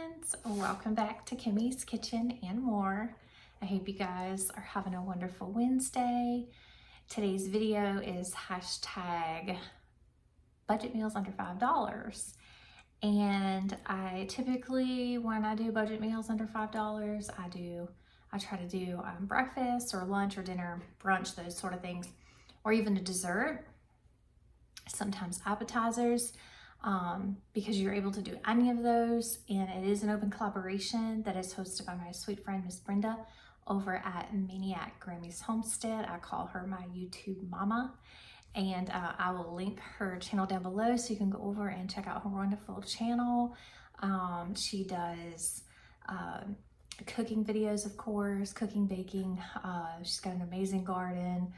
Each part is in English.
friends, welcome back to Kimmy's Kitchen and More. I hope you guys are having a wonderful Wednesday. Today's video is hashtag budget meals under $5. And I typically, when I do budget meals under $5, I try to do breakfast or lunch or dinner, brunch, those sort of things, or even a dessert, sometimes appetizers. Because you're able to do any of those, and it is an open collaboration that is hosted by my sweet friend Miss Brenda over at Maniac Grammy's Homestead. I call her my YouTube mama, and I will link her channel down below so you can go over and check out her wonderful channel. She does cooking videos, of course, cooking, baking. She's got an amazing garden,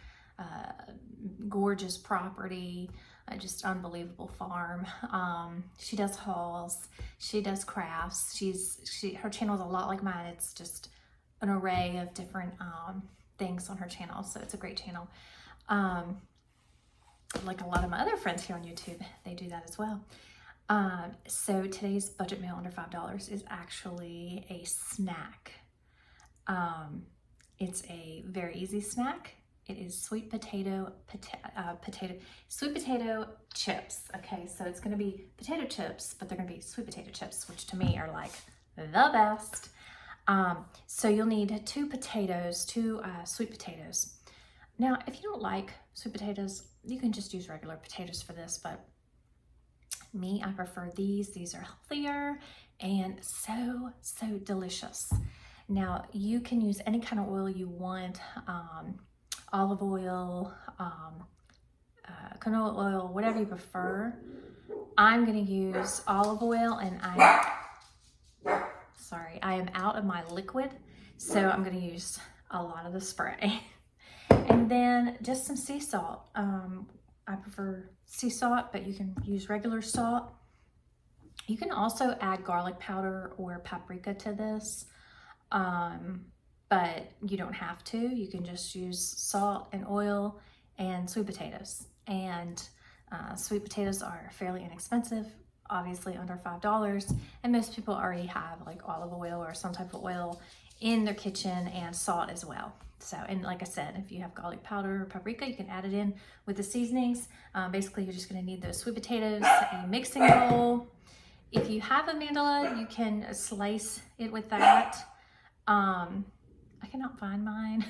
gorgeous property, just unbelievable farm. She does hauls, she does crafts. Her channel is a lot like mine. It's just an array of different things on her channel, so it's a great channel. Like a lot of my other friends here on YouTube, they do that as well. So today's budget meal under $5 is actually a snack. It's a very easy snack. It is sweet potato chips. Okay, so it's gonna be potato chips, but they're gonna be sweet potato chips, which to me are like the best. So you'll need two sweet potatoes. Now, if you don't like sweet potatoes, you can just use regular potatoes for this, but me, I prefer these. These are healthier and so delicious. Now, you can use any kind of oil you want. Olive oil, canola oil, whatever you prefer. I'm gonna use olive oil, and I am out of my liquid, so I'm gonna use a lot of the spray. And then just some sea salt. I prefer sea salt, but you can use regular salt. You can also add garlic powder or paprika to this. But you don't have to. You can just use salt and oil and sweet potatoes. And sweet potatoes are fairly inexpensive, obviously under $5. And most people already have like olive oil or some type of oil in their kitchen, and salt as well. So, and like I said, if you have garlic powder or paprika, you can add it in with the seasonings. Basically, you're just gonna need those sweet potatoes, a mixing bowl. If you have a mandala, you can slice it with that. I cannot find mine.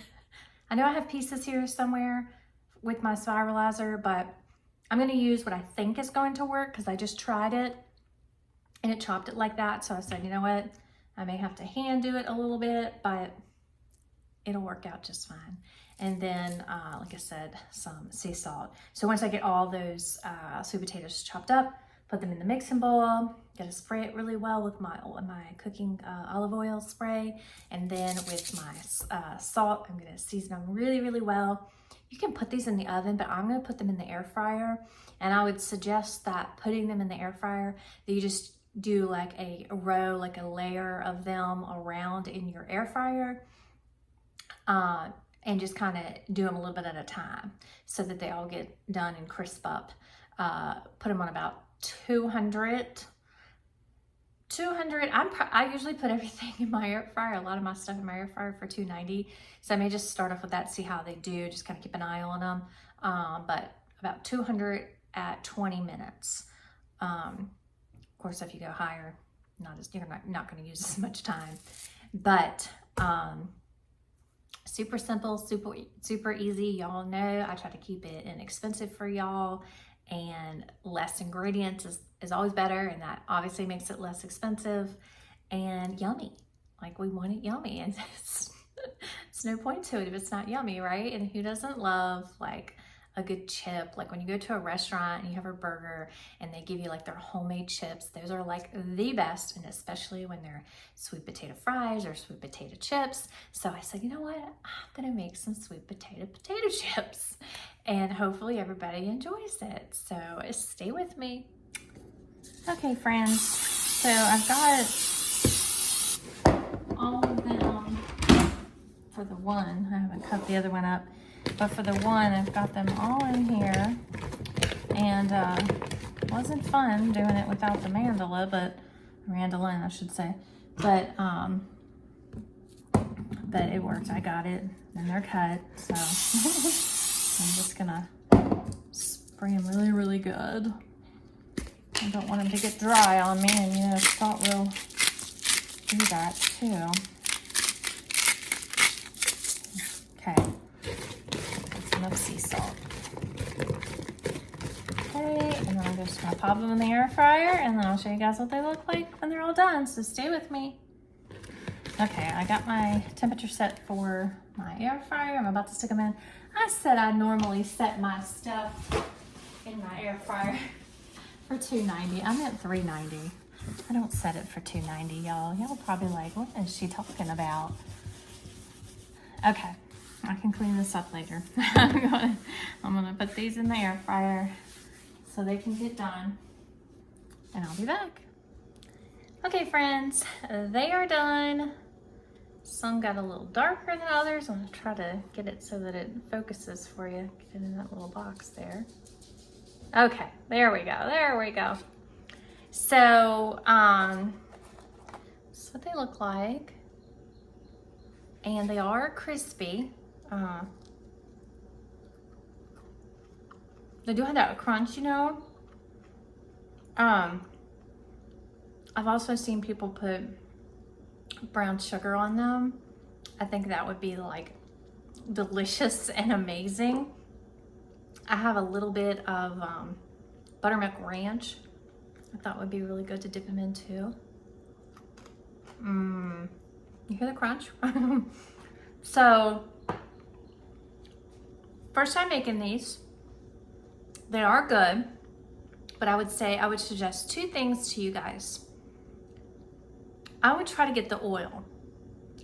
I know I have pieces here somewhere with my spiralizer, but I'm gonna use what I think is going to work because I just tried it and it chopped it like that. So I said, you know what? I may have to hand do it a little bit, but it'll work out just fine. And then, like I said, some sea salt. So once I get all those sweet potatoes chopped up, put them in the mixing bowl, gotta spray it really well with my cooking olive oil spray. And then with my salt, I'm gonna season them really well. You can put these in the oven, but I'm gonna put them in the air fryer. And I would suggest that putting them in the air fryer, that you just do like a row, like a layer of them around in your air fryer. And just kind of do them a little bit at a time so that they all get done and crisp up. Put them on about 200. I usually put everything in my air fryer, a lot of my stuff in my air fryer for 290. So I may just start off with that, see how they do, just kind of keep an eye on them. But about 200 at 20 minutes. Of course, if you go higher, you're not going to use as much time. But super simple, super easy. Y'all know I try to keep it inexpensive for y'all, and less ingredients is always better, and that obviously makes it less expensive and yummy. Like, we want it yummy, and it's no point to it if it's not yummy, right? And who doesn't love like a good chip? Like when you go to a restaurant and you have a burger and they give you like their homemade chips, those are like the best, and especially when they're sweet potato fries or sweet potato chips. So I said, you know what? I'm gonna make some sweet potato chips, and hopefully everybody enjoys it. So stay with me. Okay, friends, so I've got all of them for the one. I haven't cut the other one up, but for the one, I've got them all in here. And wasn't fun doing it without the mandala, but Miranda Lynn, I should say. But it worked. I got it, and they're cut. So I'm just gonna spray them really, really good. I don't want them to get dry on me, and you know, salt will do that too. Okay, that's enough sea salt. Okay, and then I'm just gonna pop them in the air fryer, and then I'll show you guys what they look like when they're all done, so stay with me. Okay, I got my temperature set for my air fryer. I'm about to stick them in. I said I normally set my stuff in my air fryer for 290. I meant 390. I don't set it for 290, y'all. Y'all probably like, what is she talking about? Okay, I can clean this up later. I'm gonna put these in the air fryer so they can get done, and I'll be back. Okay, friends, they are done. Some got a little darker than others. I'm gonna try to get it so that it focuses for you. Get it in that little box there. Okay, there we go, there we go. So, that's what they look like. And they are crispy. They do have that crunch, you know. I've also seen people put brown sugar on them. I think that would be like delicious and amazing. I have a little bit of buttermilk ranch. I thought would be really good to dip them into. You hear the crunch? So, first time making these. They are good, but I would suggest two things to you guys. I would try to get the oil.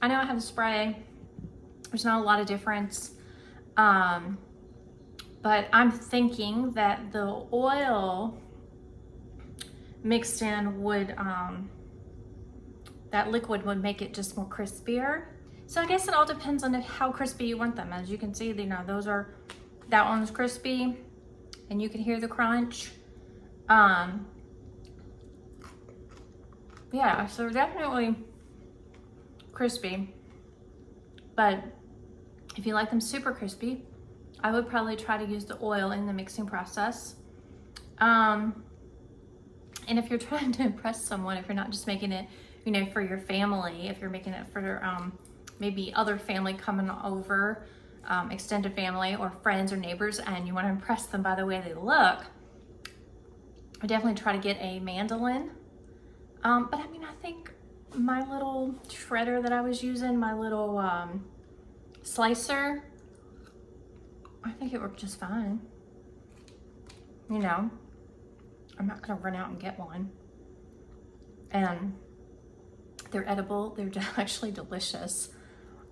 I know I have the spray. There's not a lot of difference. But I'm thinking that the oil mixed in would, that liquid would make it just more crispier. So I guess it all depends on how crispy you want them. As you can see, you know, that one's crispy and you can hear the crunch. Yeah, so they're definitely crispy, but if you like them super crispy, I would probably try to use the oil in the mixing process. And if you're trying to impress someone, if you're not just making it, you know, for your family, if you're making it for maybe other family coming over, extended family or friends or neighbors, and you want to impress them by the way they look, I definitely try to get a mandolin. But I mean, I think my little shredder that I was using, my little slicer, I think it worked just fine. You know, I'm not gonna run out and get one. And they're edible, they're actually delicious.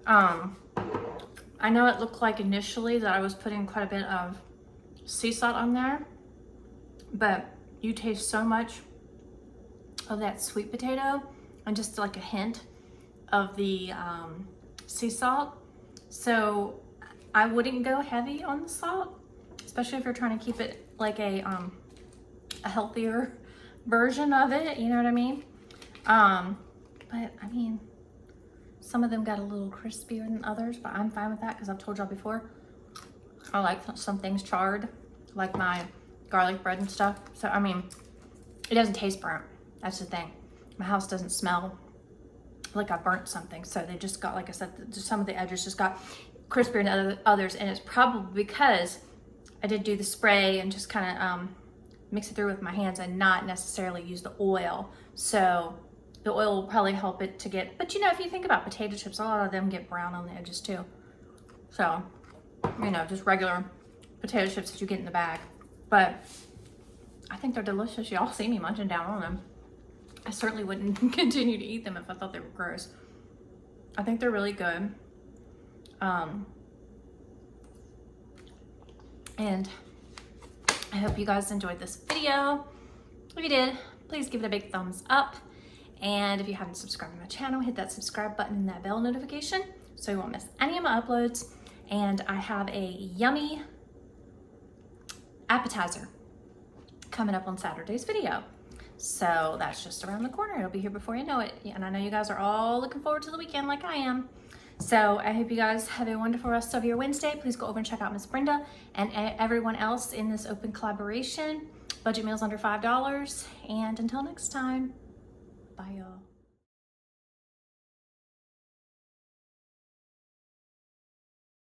I know it looked like initially that I was putting quite a bit of sea salt on there, but you taste so much of that sweet potato and just like a hint of the sea salt. So I wouldn't go heavy on the salt, especially if you're trying to keep it like a healthier version of it, you know what I mean? But I mean, some of them got a little crispier than others, but I'm fine with that because I've told y'all before, I like some things charred, like my garlic bread and stuff. So, I mean, it doesn't taste burnt. That's the thing. My house doesn't smell like I burnt something. So they just got, like I said, some of the edges just got crispier than others. And it's probably because I did do the spray and just kind of mix it through with my hands and not necessarily use the oil. So the oil will probably help it to get, but you know, if you think about potato chips, a lot of them get brown on the edges too. So, you know, just regular potato chips that you get in the bag. But I think they're delicious. Y'all see me munching down on them. I certainly wouldn't continue to eat them if I thought they were gross. I think they're really good. And I hope you guys enjoyed this video. If you did, please give it a big thumbs up. And if you haven't subscribed to my channel, hit that subscribe button and that bell notification so you won't miss any of my uploads. And I have a yummy appetizer coming up on Saturday's video. So that's just around the corner. It'll be here before you know it. And I know you guys are all looking forward to the weekend like I am. So I hope you guys have a wonderful rest of your Wednesday. Please go over and check out Miss Brenda and everyone else in this open collaboration. Budget meals under $5. And until next time, bye y'all.